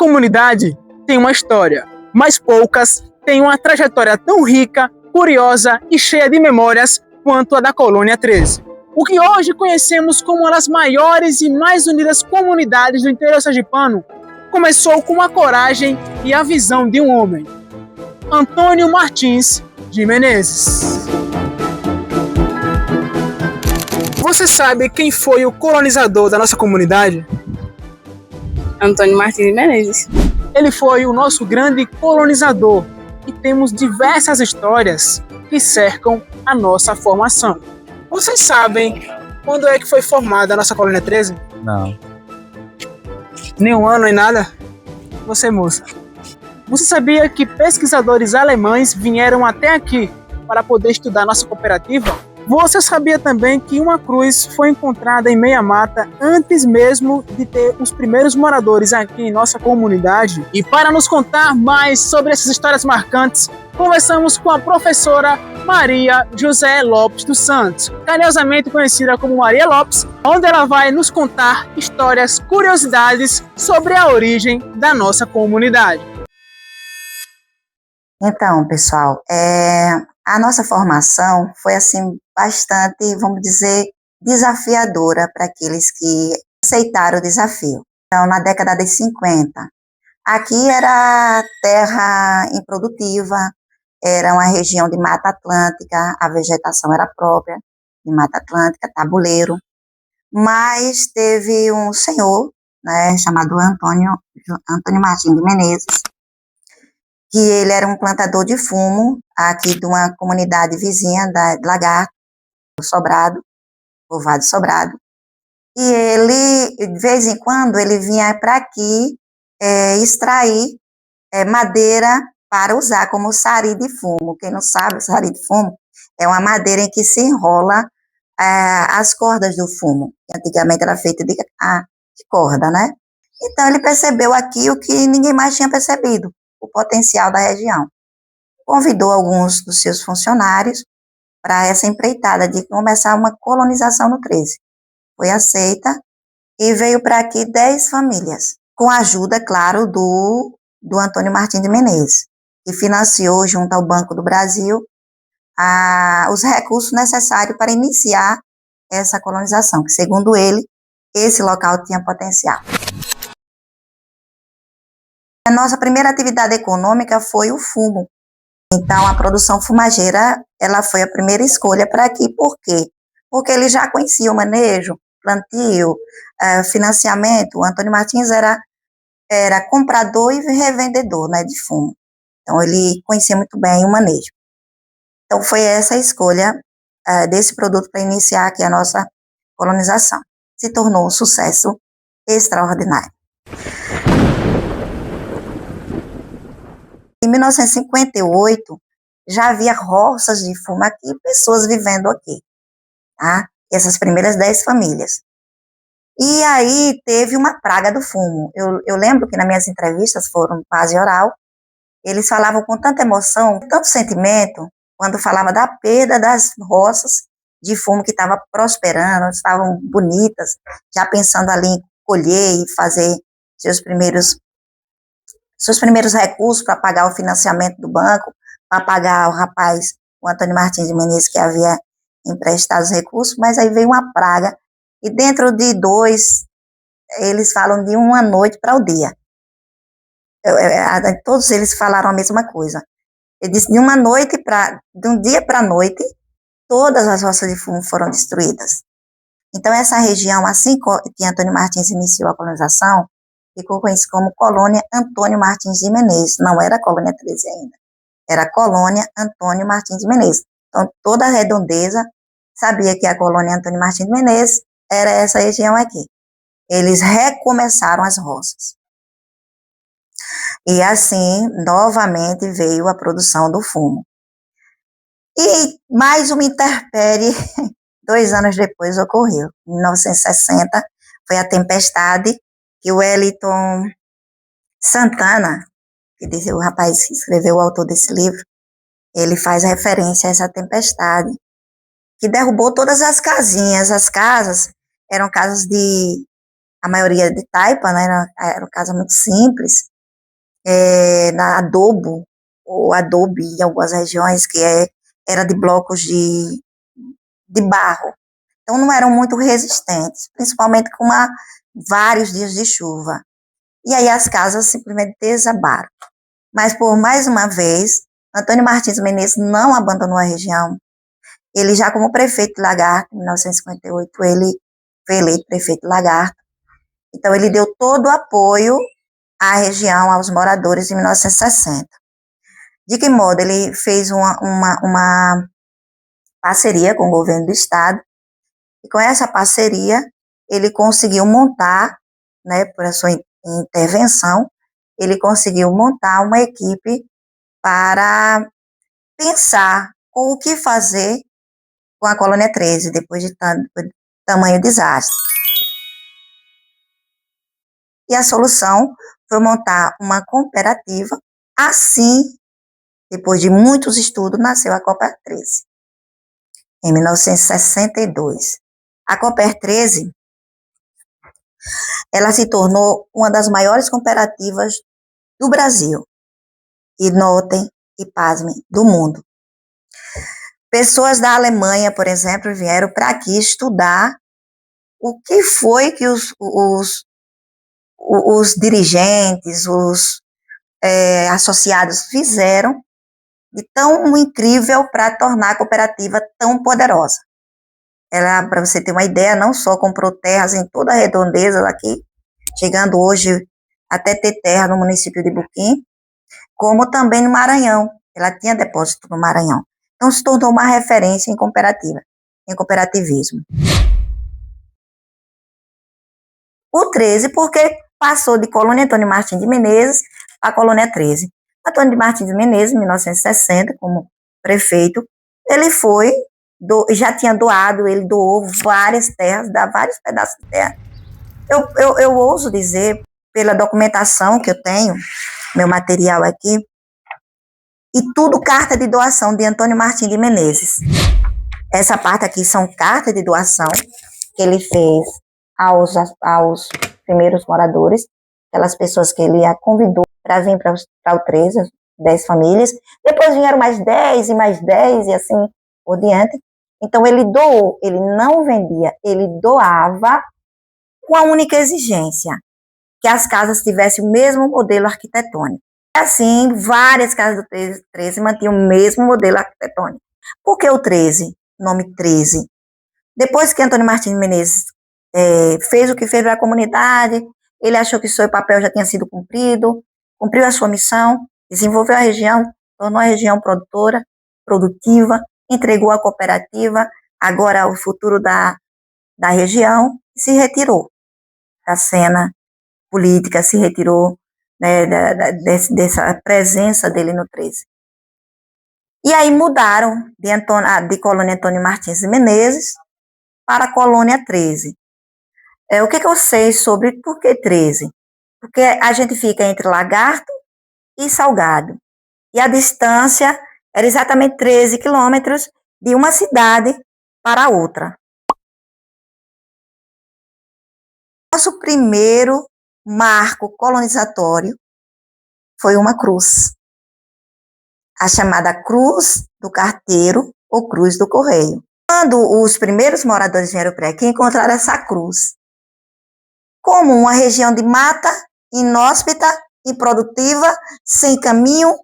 comunidade tem uma história, mas poucas têm uma trajetória tão rica, curiosa e cheia de memórias quanto a da Colônia 13. O que hoje conhecemos como uma das maiores e mais unidas comunidades do interior sergipano começou com a coragem e a visão de um homem, Antônio Martins de Menezes. Você sabe quem foi o colonizador da nossa comunidade? Antônio Martins de Menezes. Ele foi o nosso grande colonizador e temos diversas histórias que cercam a nossa formação. Vocês sabem quando é que foi formada a nossa Colônia 13? Não. Nenhum ano nem nada? Você, moça. Você sabia que pesquisadores alemães vieram até aqui para poder estudar nossa cooperativa? Você sabia também que uma cruz foi encontrada em meia mata antes mesmo de ter os primeiros moradores aqui em nossa comunidade? E para nos contar mais sobre essas histórias marcantes, conversamos com a professora Maria José Lopes dos Santos, carinhosamente conhecida como Maria Lopes, onde ela vai nos contar histórias, curiosidades sobre a origem da nossa comunidade. Então, pessoal, a nossa formação foi assim bastante, vamos dizer, desafiadora para aqueles que aceitaram o desafio. Então, na década de 50, aqui era terra improdutiva, era uma região de Mata Atlântica, a vegetação era própria de Mata Atlântica, tabuleiro, mas teve um senhor, né, chamado Antônio Martins de Menezes, que ele era um plantador de fumo aqui de uma comunidade vizinha da Lagarto, Sobrado, Povoado Sobrado, e ele, de vez em quando, ele vinha para aqui extrair madeira para usar como sari de fumo. Quem não sabe, sari de fumo é uma madeira em que se enrola as cordas do fumo, que antigamente era feita de corda, né? Então ele percebeu aqui o que ninguém mais tinha percebido, o potencial da região. Convidou alguns dos seus funcionários para essa empreitada de começar uma colonização no 13. Foi aceita e veio para aqui 10 famílias, com a ajuda, claro, do Antônio Martins de Menezes, que financiou, junto ao Banco do Brasil, os recursos necessários para iniciar essa colonização, que, segundo ele, esse local tinha potencial. A nossa primeira atividade econômica foi o fumo. Então, a produção fumageira, ela foi a primeira escolha para aqui. Por quê? Porque ele já conhecia o manejo, plantio, financiamento. O Antônio Martins era comprador e revendedor, né, de fumo. Então, ele conhecia muito bem o manejo. Então, foi essa a escolha desse produto para iniciar aqui a nossa colonização. Se tornou um sucesso extraordinário. Em 1958, já havia roças de fumo aqui, pessoas vivendo aqui, tá? Essas primeiras 10 famílias. E aí teve uma praga do fumo. Eu lembro que nas minhas entrevistas, foram quase oral, eles falavam com tanta emoção, com tanto sentimento, quando falava da perda das roças de fumo que estavam prosperando, estavam bonitas, já pensando ali em colher e fazer seus primeiros recursos para pagar o financiamento do banco, para pagar o rapaz, o Antônio Martins de Menezes, que havia emprestado os recursos, mas aí veio uma praga, e dentro de 2, eles falam de uma noite para o dia. Todos eles falaram a mesma coisa. Ele disse, de um dia para a noite, todas as roças de fumo foram destruídas. Então, essa região, assim que Antônio Martins iniciou a colonização, ficou conhecido como Colônia Antônio Martins de Menezes. Não era Colônia 13 ainda, era Colônia Antônio Martins de Menezes. Então, toda a redondeza sabia que a Colônia Antônio Martins de Menezes era essa região aqui. Eles recomeçaram as roças. E assim, novamente, veio a produção do fumo. E mais uma intempérie, 2 anos depois, ocorreu. Em 1960, foi a tempestade que o Wellington Santana, que disse, o rapaz que escreveu, o autor desse livro, ele faz referência a essa tempestade, que derrubou todas as casinhas. As casas eram casas de a maioria de taipa, né, era casa muito simples, na adobo, ou adobe em algumas regiões, era de blocos de barro. Então não eram muito resistentes, principalmente com vários dias de chuva. E aí as casas simplesmente desabaram. Mas por mais uma vez, Antônio Martins Menezes não abandonou a região. Ele já como prefeito de Lagarto, em 1958, ele foi eleito prefeito de Lagarto. Então ele deu todo o apoio à região, aos moradores, em 1960. De que modo? Ele fez uma parceria com o governo do estado, e com essa parceria ele conseguiu montar, né, por a sua intervenção, ele conseguiu montar uma equipe para pensar o que fazer com a Colônia 13, depois de tamanho desastre. E a solução foi montar uma cooperativa. Assim, depois de muitos estudos, nasceu a Cooper 13, em 1962. A Cooper 13, ela se tornou uma das maiores cooperativas do Brasil. E notem, e pasmem, do mundo. Pessoas da Alemanha, por exemplo, vieram para aqui estudar o que foi que os dirigentes, os associados fizeram de tão incrível para tornar a cooperativa tão poderosa. Ela, para você ter uma ideia, não só comprou terras em toda a redondeza daqui, chegando hoje até ter terra no município de Buquim, como também no Maranhão. Ela tinha depósito no Maranhão. Então se tornou uma referência em cooperativa, em cooperativismo. O 13, porque passou de Colônia Antônio Martins de Menezes para a Colônia 13. Antônio de Martins de Menezes, em 1960, como prefeito, ele já tinha doado, ele doou várias terras, dá vários pedaços de terra. Eu ouso dizer, pela documentação que eu tenho, meu material aqui, e tudo carta de doação de Antônio Martins de Menezes. Essa parte aqui são cartas de doação que ele fez aos primeiros moradores, aquelas pessoas que ele convidou para vir para o 13, 10 famílias. Depois vieram mais 10 e mais 10 e assim por diante. Então ele doou, ele não vendia, ele doava com a única exigência, que as casas tivessem o mesmo modelo arquitetônico. Assim, várias casas do 13 mantinham o mesmo modelo arquitetônico. Por que o 13? Nome 13. Depois que Antônio Martins Menezes fez o que fez para a comunidade, ele achou que seu papel já tinha sido cumprido, cumpriu a sua missão, desenvolveu a região, tornou a região produtiva, entregou a cooperativa, agora o futuro da região, e se retirou da cena política, se retirou, né, dessa presença dele no 13. E aí mudaram de Colônia Antônio Martins de Menezes para a Colônia 13. O que eu sei sobre por que 13? Porque a gente fica entre Lagarto e Salgado. E a distância era exatamente 13 quilômetros de uma cidade para outra. Nosso primeiro marco colonizatório foi uma cruz, a chamada Cruz do Carteiro ou Cruz do Correio. Quando os primeiros moradores vieram para aqui, encontraram essa cruz como uma região de mata, inóspita, improdutiva, sem caminho,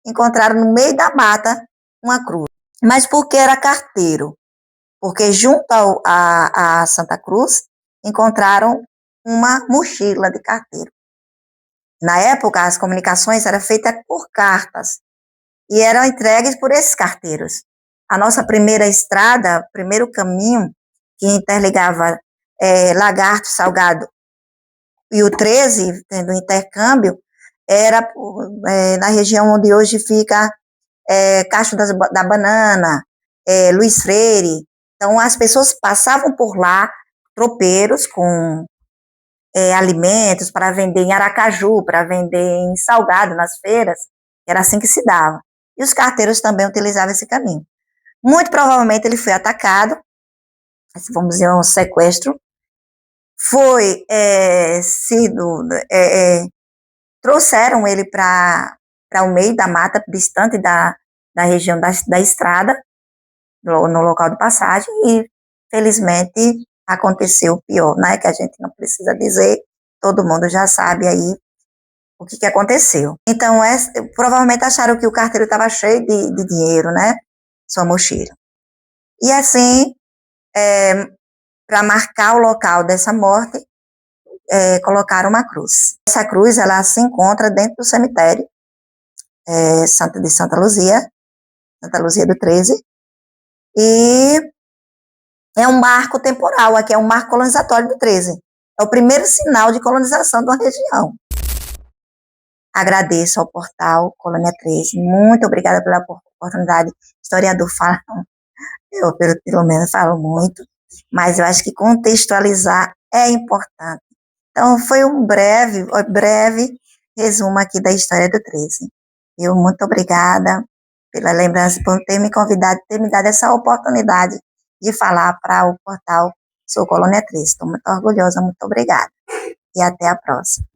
encontraram no meio da mata uma cruz. Mas por que era carteiro? Porque junto a Santa Cruz encontraram uma mochila de carteiro. Na época, as comunicações eram feitas por cartas e eram entregues por esses carteiros. A nossa primeira estrada, primeiro caminho que interligava Lagarto, Salgado e o 13, tendo intercâmbio, era na região onde hoje fica Cacho da Banana, Luiz Freire. Então, as pessoas passavam por lá, tropeiros com alimentos para vender em Aracaju, para vender em Salgado, nas feiras, era assim que se dava. E os carteiros também utilizavam esse caminho. Muito provavelmente ele foi atacado, vamos dizer, um sequestro, foi trouxeram ele para o meio da mata, distante da região da estrada, no local de passagem, e felizmente aconteceu o pior, né, que a gente não precisa dizer, todo mundo já sabe aí o que aconteceu. Então, provavelmente acharam que o carteiro estava cheio de dinheiro, né, sua mochila. E assim, para marcar o local dessa morte, colocaram uma cruz. Essa cruz, ela se encontra dentro do cemitério de Santa Luzia do 13, e é um marco temporal, aqui é um marco colonizatório do 13. É o primeiro sinal de colonização de uma região. Agradeço ao portal Colônia 13, muito obrigada pela oportunidade. Historiador fala, eu pelo menos falo muito, mas eu acho que contextualizar é importante. Então, foi um breve resumo aqui da história do 13. Eu muito obrigada pela lembrança, por ter me convidado, ter me dado essa oportunidade de falar para o portal Sou Colônia 13. Estou muito orgulhosa, muito obrigada. E até a próxima.